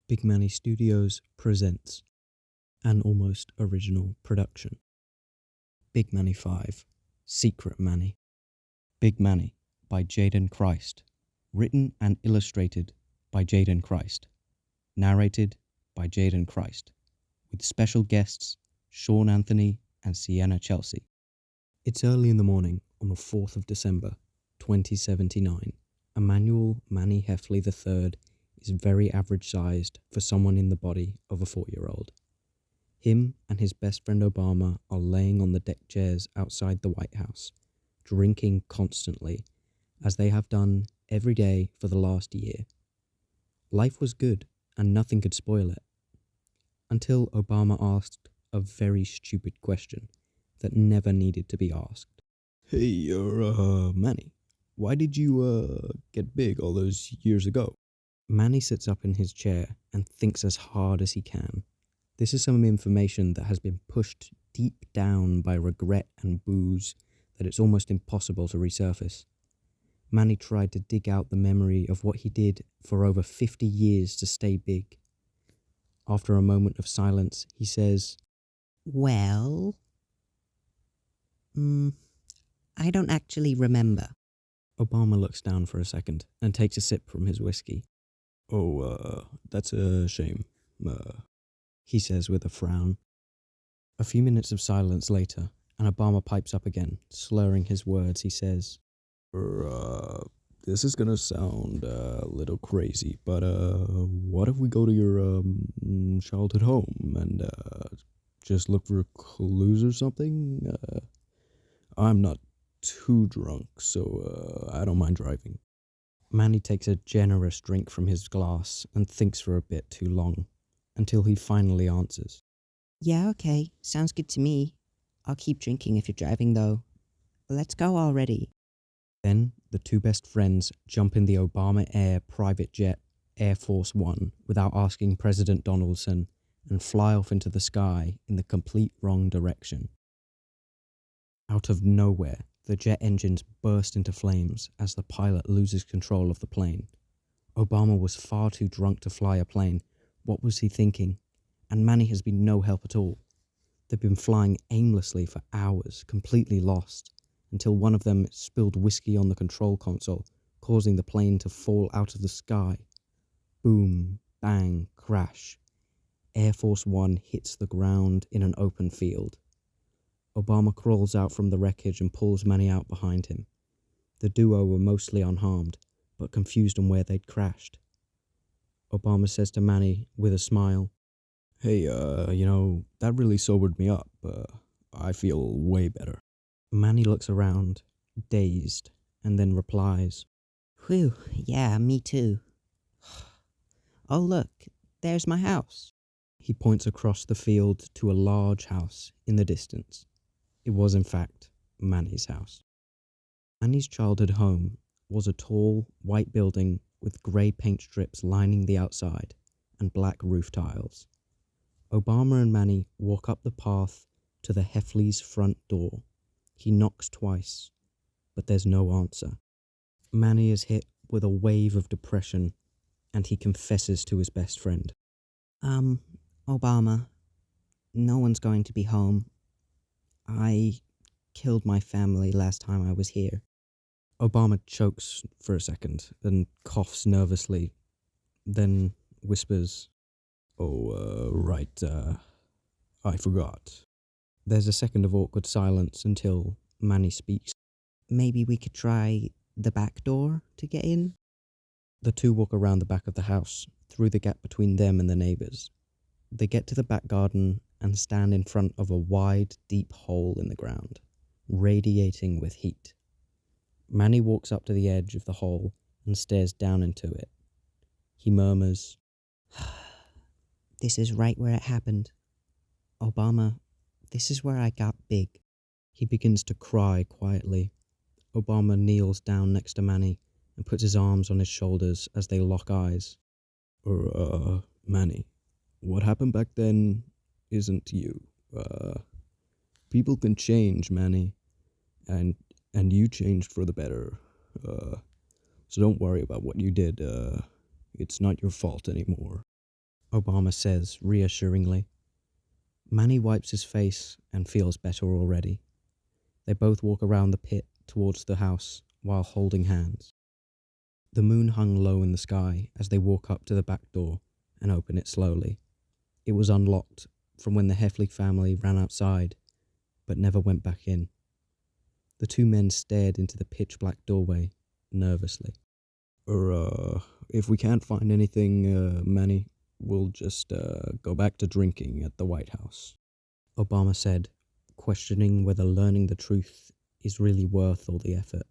Big Manny Studios presents an almost original production. Big Manny 5, Secret Manny. Big Manny by Jaden Christ. Written and illustrated by Jaden Christ. Narrated by Jaden Christ. With special guests Siôn-Anthony and Cienna Chelsie. It's early in the morning on the 4th of December, 2079. Emmanuel Manny Heffely III is very average-sized for someone in the body of a 4-year-old. Him and his best friend Obama are laying on the deck chairs outside the White House, drinking constantly, as they have done every day for the last year. Life was good, and nothing could spoil it. Until Obama asked a very stupid question that never needed to be asked. Hey, you're, Manny, why did you, get big all those years ago? Manny sits up in his chair and thinks as hard as he can. This is some information that has been pushed deep down by regret and booze that it's almost impossible to resurface. Manny tried to dig out the memory of what he did for over 50 years to stay big. After a moment of silence, he says, Well, I don't actually remember. Obama looks down for a second and takes a sip from his whiskey. Oh, that's a shame, he says with a frown. A few minutes of silence later, and Obama pipes up again, slurring his words. He says, this is gonna sound a little crazy, but what if we go to your childhood home and just look for clues or something? I'm not too drunk, so I don't mind driving. Manny takes a generous drink from his glass and thinks for a bit too long, until he finally answers. Yeah, okay. Sounds good to me. I'll keep drinking if you're driving, though. Let's go already. Then the two best friends jump in the Obama Air private jet Air Force One without asking President Donaldson and fly off into the sky in the complete wrong direction. Out of nowhere, the jet engines burst into flames as the pilot loses control of the plane. Obama was far too drunk to fly a plane. What was he thinking? And Manny has been no help at all. They've been flying aimlessly for hours, completely lost, until one of them spilled whiskey on the control console, causing the plane to fall out of the sky. Boom, bang, crash. Air Force One hits the ground in an open field. Obama crawls out from the wreckage and pulls Manny out behind him. The duo were mostly unharmed, but confused on where they'd crashed. Obama says to Manny with a smile, Hey, that really sobered me up. I feel way better. Manny looks around, dazed, and then replies, Whew, yeah, me too. Oh, look, there's my house. He points across the field to a large house in the distance. It was, in fact, Manny's house. Manny's childhood home was a tall, white building with grey paint strips lining the outside and black roof tiles. Obama and Manny walk up the path to the Heffley's front door. He knocks twice, but there's no answer. Manny is hit with a wave of depression, and he confesses to his best friend. Obama, no one's going to be home. I killed my family last time I was here. Obama chokes for a second and coughs nervously, then whispers, right, I forgot. There's a second of awkward silence until Manny speaks. Maybe we could try the back door to get in? The two walk around the back of the house, through the gap between them and the neighbours. They get to the back garden and stand in front of a wide, deep hole in the ground, radiating with heat. Manny walks up to the edge of the hole and stares down into it. He murmurs, This is right where it happened. Obama, this is where I got big. He begins to cry quietly. Obama kneels down next to Manny and puts his arms on his shoulders as they lock eyes. Manny, what happened back then isn't you. People can change, Manny, and you changed for the better. So don't worry about what you did. It's not your fault anymore. Obama says reassuringly. Manny wipes his face and feels better already. They both walk around the pit towards the house while holding hands. The moon hung low in the sky as they walk up to the back door and open it slowly. It was unlocked from when the Heffely family ran outside, but never went back in. The two men stared into the pitch-black doorway nervously. If we can't find anything, Manny, we'll just go back to drinking at the White House, Obama said, questioning whether learning the truth is really worth all the effort.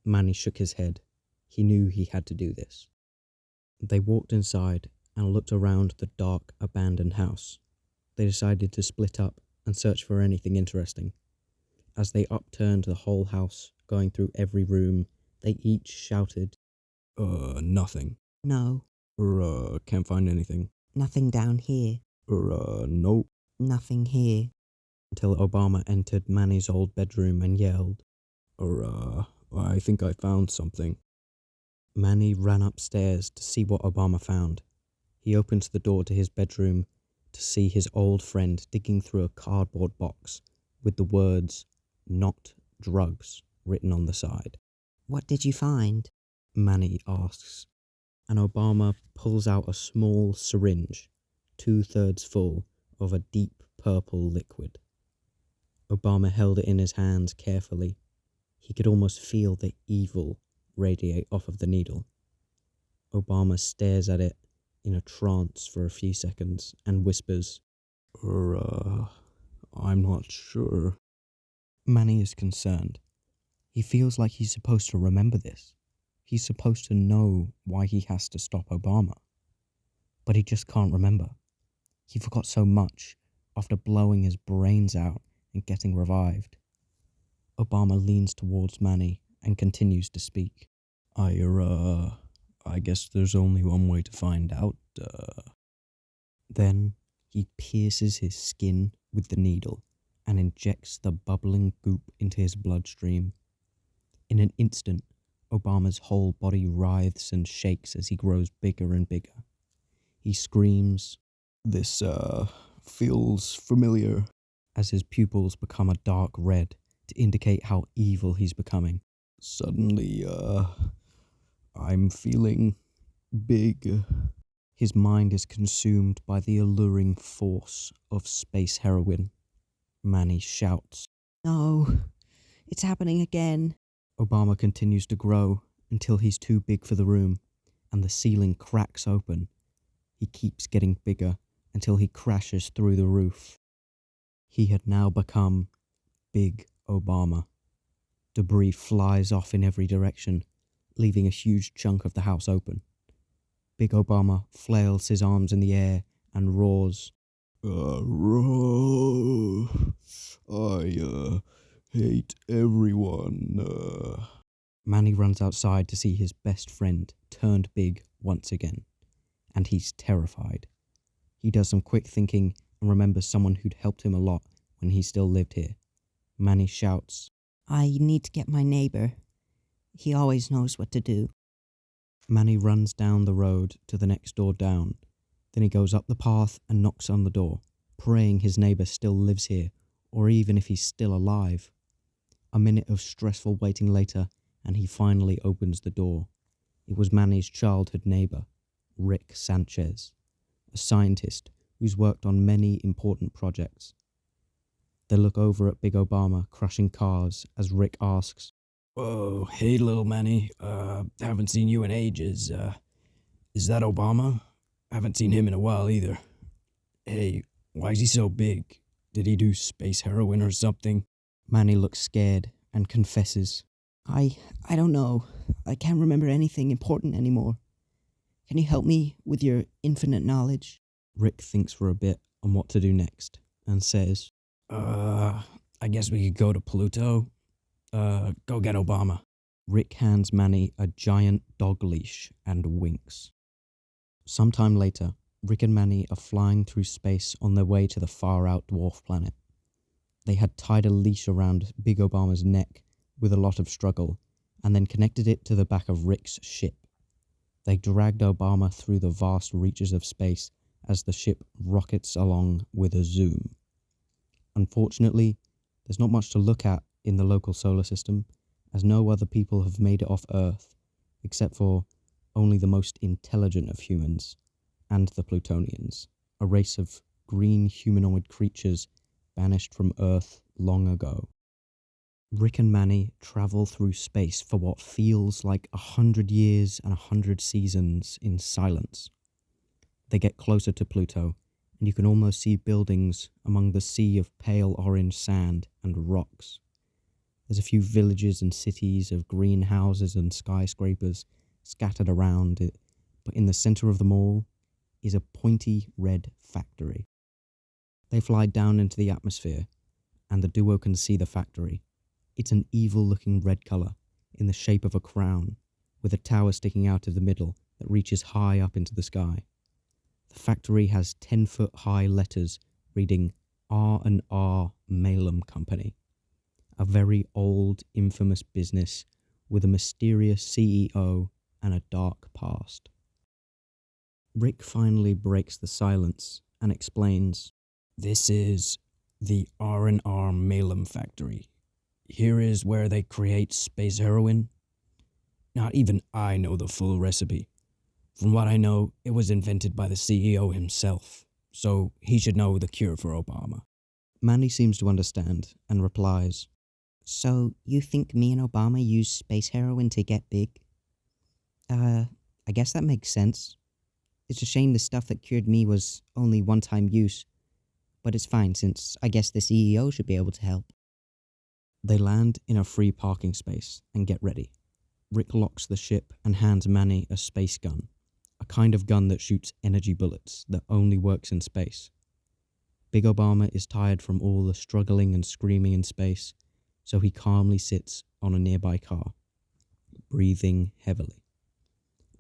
Manny shook his head. He knew he had to do this. They walked inside and looked around the dark, abandoned house. They decided to split up and search for anything interesting. As they upturned the whole house, going through every room, they each shouted, nothing. No. Can't find anything. Nothing down here. Nope. Nothing here. Until Obama entered Manny's old bedroom and yelled, I think I found something. Manny ran upstairs to see what Obama found. He opened the door to his bedroom to see his old friend digging through a cardboard box with the words, "Not drugs," written on the side. What did you find? Manny asks, and Obama pulls out a small syringe, 2/3 full of a deep purple liquid. Obama held it in his hands carefully. He could almost feel the evil radiate off of the needle. Obama stares at it in a trance for a few seconds and whispers, I'm not sure. Manny is concerned. He feels like he's supposed to remember this. He's supposed to know why he has to stop Obama. But he just can't remember. He forgot so much after blowing his brains out and getting revived. Obama leans towards Manny and continues to speak. I guess there's only one way to find out. Then he pierces his skin with the needle and injects the bubbling goop into his bloodstream. In an instant, Obama's whole body writhes and shakes as he grows bigger and bigger. He screams, "This, feels familiar," as his pupils become a dark red to indicate how evil he's becoming. Suddenly, I'm feeling big. His mind is consumed by the alluring force of space heroin. Manny shouts, No, it's happening again. Obama continues to grow until he's too big for the room, and the ceiling cracks open. He keeps getting bigger until he crashes through the roof. He had now become Big Obama. Debris flies off in every direction, leaving a huge chunk of the house open. Big Obama flails his arms in the air and roars, I hate everyone. Manny runs outside to see his best friend turned big once again, and he's terrified. He does some quick thinking and remembers someone who'd helped him a lot when he still lived here. Manny shouts, I need to get my neighbor. He always knows what to do. Manny runs down the road to the next door down. Then he goes up the path and knocks on the door, praying his neighbor still lives here, or even if he's still alive. A minute of stressful waiting later, and he finally opens the door. It was Manny's childhood neighbor, Rick Sanchez, a scientist who's worked on many important projects. They look over at Big Obama crushing cars as Rick asks, "Oh, hey little Manny, haven't seen you in ages. Is that Obama? Haven't seen him in a while either. Hey, why is he so big? Did he do space heroin or something?" Manny looks scared and confesses, I don't know. I can't remember anything important anymore. Can you help me with your infinite knowledge? Rick thinks for a bit on what to do next and says, I guess we could go to Pluto. Go get Obama. Rick hands Manny a giant dog leash and winks. Sometime later, Rick and Manny are flying through space on their way to the far-out dwarf planet. They had tied a leash around Big Obama's neck with a lot of struggle, and then connected it to the back of Rick's ship. They dragged Obama through the vast reaches of space as the ship rockets along with a zoom. Unfortunately, there's not much to look at in the local solar system, as no other people have made it off Earth, except for only the most intelligent of humans, and the Plutonians, a race of green humanoid creatures banished from Earth long ago. Rick and Manny travel through space for what feels like 100 years and 100 seasons in silence. They get closer to Pluto, and you can almost see buildings among the sea of pale orange sand and rocks. There's a few villages and cities of green houses and skyscrapers scattered around it, but in the center of them all is a pointy red factory. They fly down into the atmosphere, and the duo can see the factory. It's an evil-looking red color in the shape of a crown, with a tower sticking out of the middle that reaches high up into the sky. The factory has 10-foot-high letters reading R&R Malum Company, a very old, infamous business with a mysterious CEO and a dark past. Rick finally breaks the silence and explains, "This is the R&R Malum Factory. Here is where they create space heroin. Not even I know the full recipe. From what I know, it was invented by the CEO himself, so he should know the cure for Obama." Manny seems to understand and replies, So, you think me and Obama used space heroin to get big? I guess that makes sense. It's a shame the stuff that cured me was only one-time use, but it's fine since I guess the CEO should be able to help. They land in a free parking space and get ready. Rick locks the ship and hands Manny a space gun, a kind of gun that shoots energy bullets that only works in space. Big Obama is tired from all the struggling and screaming in space, so he calmly sits on a nearby car, breathing heavily.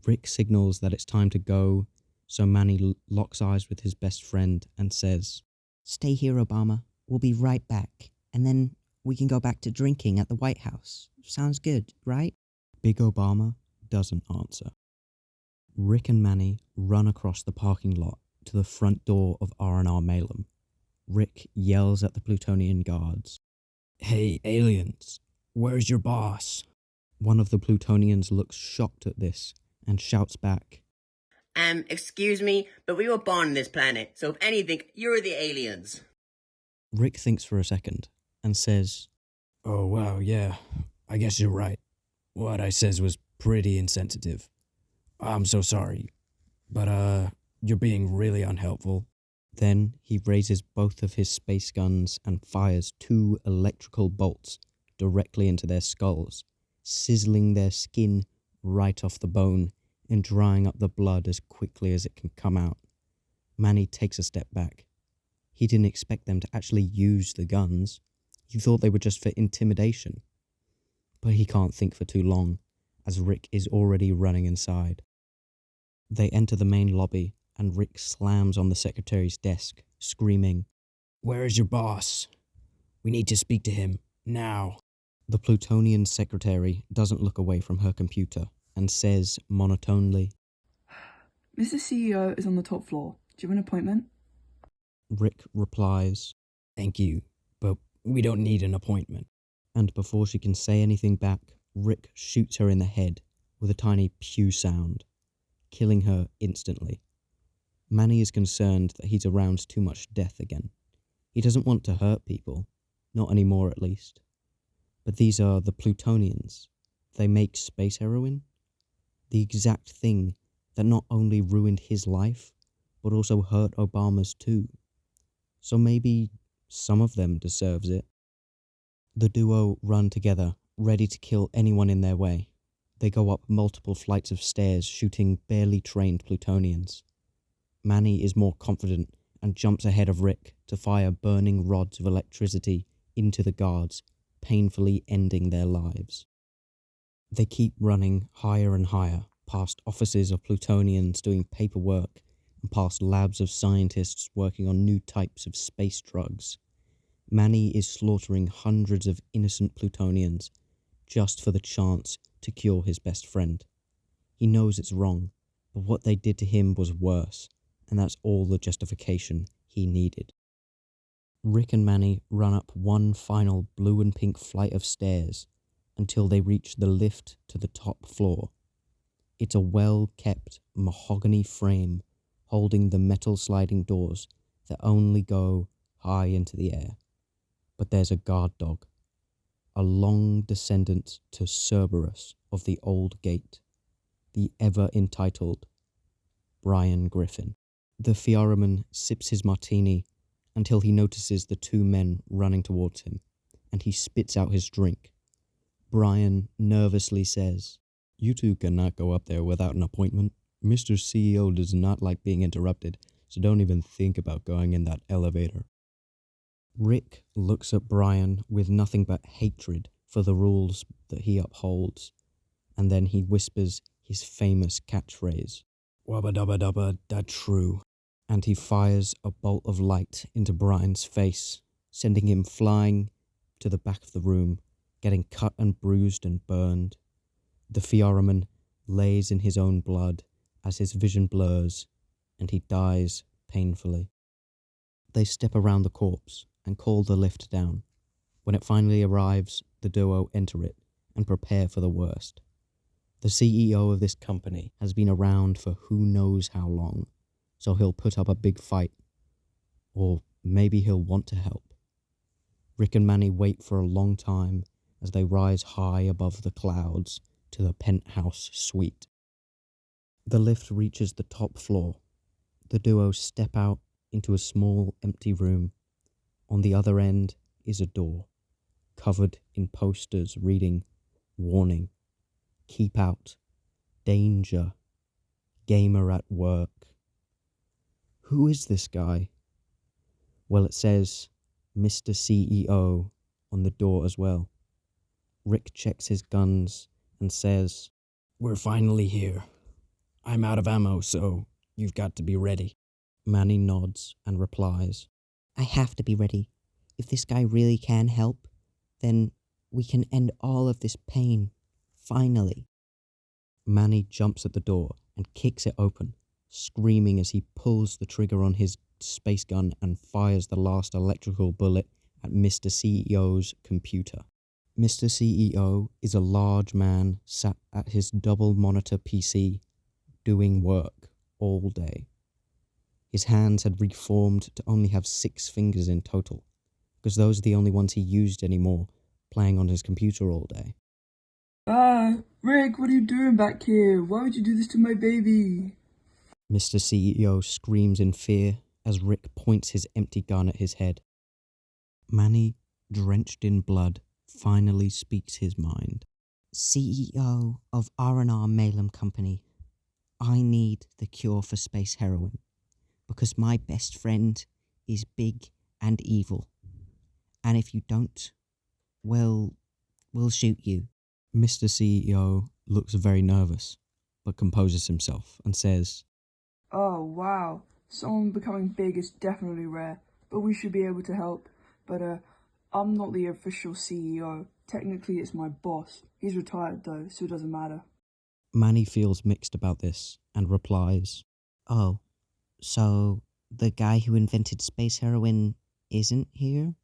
Rick signals that it's time to go, so Manny locks eyes with his best friend and says, Stay here, Obama. We'll be right back, and then we can go back to drinking at the White House. Sounds good, right? Big Obama doesn't answer. Rick and Manny run across the parking lot to the front door of R&R Malum. Rick yells at the Plutonian guards, "Hey, aliens, where's your boss?" One of the Plutonians looks shocked at this and shouts back, Excuse me, but we were born on this planet, so if anything, you're the aliens." Rick thinks for a second and says, "Oh, wow, yeah, I guess you're right. What I says was pretty insensitive. I'm so sorry, but you're being really unhelpful." Then he raises both of his space guns and fires 2 electrical bolts directly into their skulls, sizzling their skin right off the bone and drying up the blood as quickly as it can come out. Manny takes a step back. He didn't expect them to actually use the guns. He thought they were just for intimidation. But he can't think for too long, as Rick is already running inside. They enter the main lobby, and Rick slams on the secretary's desk, screaming, "Where is your boss? We need to speak to him, now." The Plutonian secretary doesn't look away from her computer and says monotonely, "Mr. CEO is on the top floor. Do you have an appointment?" Rick replies, "Thank you, but we don't need an appointment." And before she can say anything back, Rick shoots her in the head with a tiny pew sound, killing her instantly. Manny is concerned that he's around too much death again. He doesn't want to hurt people, not anymore at least. But these are the Plutonians. They make space heroin? The exact thing that not only ruined his life, but also hurt Obama's too. So maybe some of them deserves it. The duo run together, ready to kill anyone in their way. They go up multiple flights of stairs, shooting barely trained Plutonians. Manny is more confident and jumps ahead of Rick to fire burning rods of electricity into the guards, painfully ending their lives. They keep running higher and higher, past offices of Plutonians doing paperwork and past labs of scientists working on new types of space drugs. Manny is slaughtering hundreds of innocent Plutonians just for the chance to cure his best friend. He knows it's wrong, but what they did to him was worse, and that's all the justification he needed. Rick and Manny run up one final blue and pink flight of stairs until they reach the lift to the top floor. It's a well-kept mahogany frame holding the metal sliding doors that only go high into the air. But there's a guard dog, a long descendant to Cerberus of the old gate, the ever-entitled Brian Griffin. The fireman sips his martini until he notices the two men running towards him, and he spits out his drink. Brian nervously says, "You two cannot go up there without an appointment. Mr. CEO does not like being interrupted, so don't even think about going in that elevator." Rick looks at Brian with nothing but hatred for the rules that he upholds, and then he whispers his famous catchphrase, "Wubba dubba dubba, that's true," and he fires a bolt of light into Brian's face, sending him flying to the back of the room, getting cut and bruised and burned. The fireman lays in his own blood as his vision blurs, and he dies painfully. They step around the corpse and call the lift down. When it finally arrives, the duo enter it and prepare for the worst. The CEO of this company has been around for who knows how long, so he'll put up a big fight. Or maybe he'll want to help. Rick and Manny wait for a long time as they rise high above the clouds to the penthouse suite. The lift reaches the top floor. The duo step out into a small empty room. On the other end is a door, covered in posters reading, "Warning, keep out, danger, gamer at work." Who is this guy? Well, it says Mr. CEO on the door as well. Rick checks his guns and says, "We're finally here. I'm out of ammo, so you've got to be ready." Manny nods and replies, I have to be ready. If this guy really can help, then we can end all of this pain. Finally. Manny jumps at the door and kicks it open, screaming as he pulls the trigger on his space gun and fires the last electrical bullet at Mr. CEO's computer. Mr. CEO is a large man sat at his double-monitor PC, doing work all day. His hands had reformed to only have 6 fingers in total, because those are the only ones he used anymore, playing on his computer all day. Rick, what are you doing back here? Why would you do this to my baby? Mr. CEO screams in fear as Rick points his empty gun at his head. Manny, drenched in blood, finally speaks his mind. CEO of R&R Malem Company, I need the cure for space heroin, because my best friend is big and evil. And if you don't, well, we'll shoot you. Mr. CEO looks very nervous, but composes himself and says, Oh, wow. Someone becoming big is definitely rare, but we should be able to help. But, I'm not the official CEO. Technically, it's my boss. He's retired, though, so it doesn't matter. Manny feels mixed about this and replies, Oh, so the guy who invented space heroin isn't here?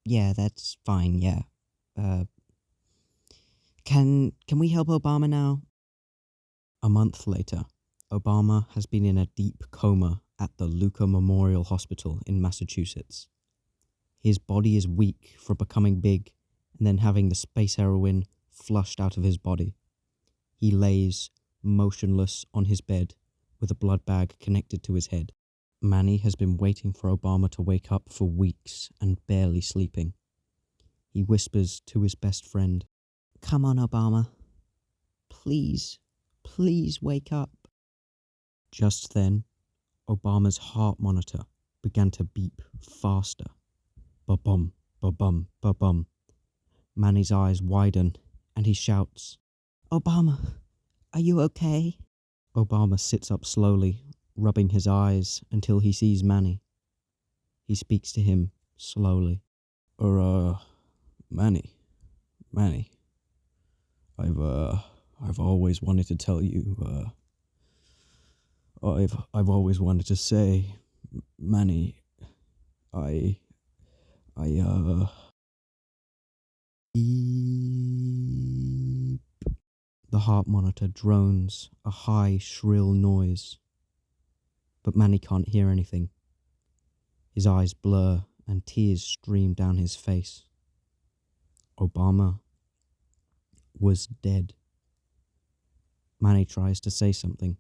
Yeah, that's fine, yeah. Can we help Obama now? A month later, Obama has been in a deep coma at the Luca Memorial Hospital in Massachusetts. His body is weak from becoming big and then having the space heroin flushed out of his body. He lays motionless on his bed with a blood bag connected to his head. Manny has been waiting for Obama to wake up for weeks and barely sleeping. He whispers to his best friend, Come on, Obama. Please wake up. Just then, Obama's heart monitor began to beep faster. Ba-bum, ba-bum, ba-bum. Manny's eyes widen and he shouts, Obama, are you okay? Obama sits up slowly, rubbing his eyes until he sees Manny. He speaks to him slowly. Manny, I've always wanted to tell you, I've always wanted to say, Manny, I, Beep. The heart monitor drones a high, shrill noise. But Manny can't hear anything. His eyes blur and tears stream down his face. Obama was dead. Manny tries to say something,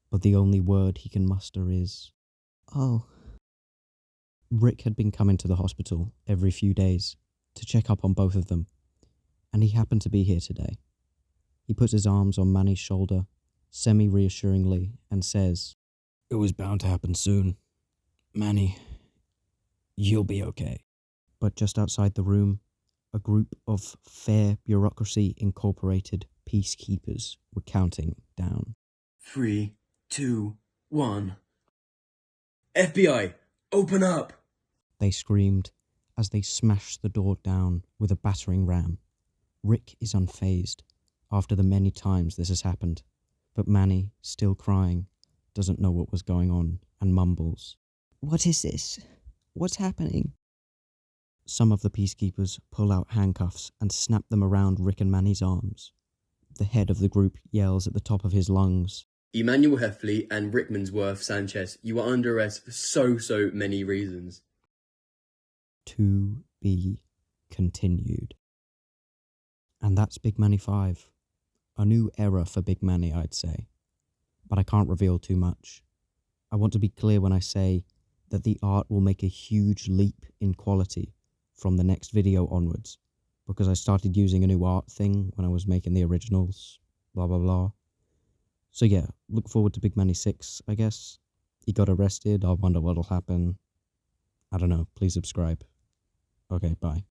but the only word he can muster is, "Oh." Rick had been coming to the hospital every few days to check up on both of them, and he happened to be here today. He puts his arms on Manny's shoulder, semi-reassuringly, and says, "It was bound to happen soon. Manny, you'll be okay." But just outside the room, a group of Fair Bureaucracy Incorporated peacekeepers were counting down. 3, 2, 1. FBI, open up! They screamed as they smashed the door down with a battering ram. Rick is unfazed after the many times this has happened, but Manny, still crying, doesn't know what was going on and mumbles, What is this? What's happening? Some of the peacekeepers pull out handcuffs and snap them around Rick and Manny's arms. The head of the group yells at the top of his lungs, Emmanuel Heffely and Rickmansworth Sanchez, you are under arrest for so many reasons. "To be continued." And that's Big Manny 5. A new era for Big Manny, I'd say. But I can't reveal too much. I want to be clear when I say that the art will make a huge leap in quality from the next video onwards, because I started using a new art thing when I was making the originals, blah blah blah. So yeah, look forward to Big Manny 6, I guess. He got arrested, I wonder what'll happen. I don't know, please subscribe. Okay, bye.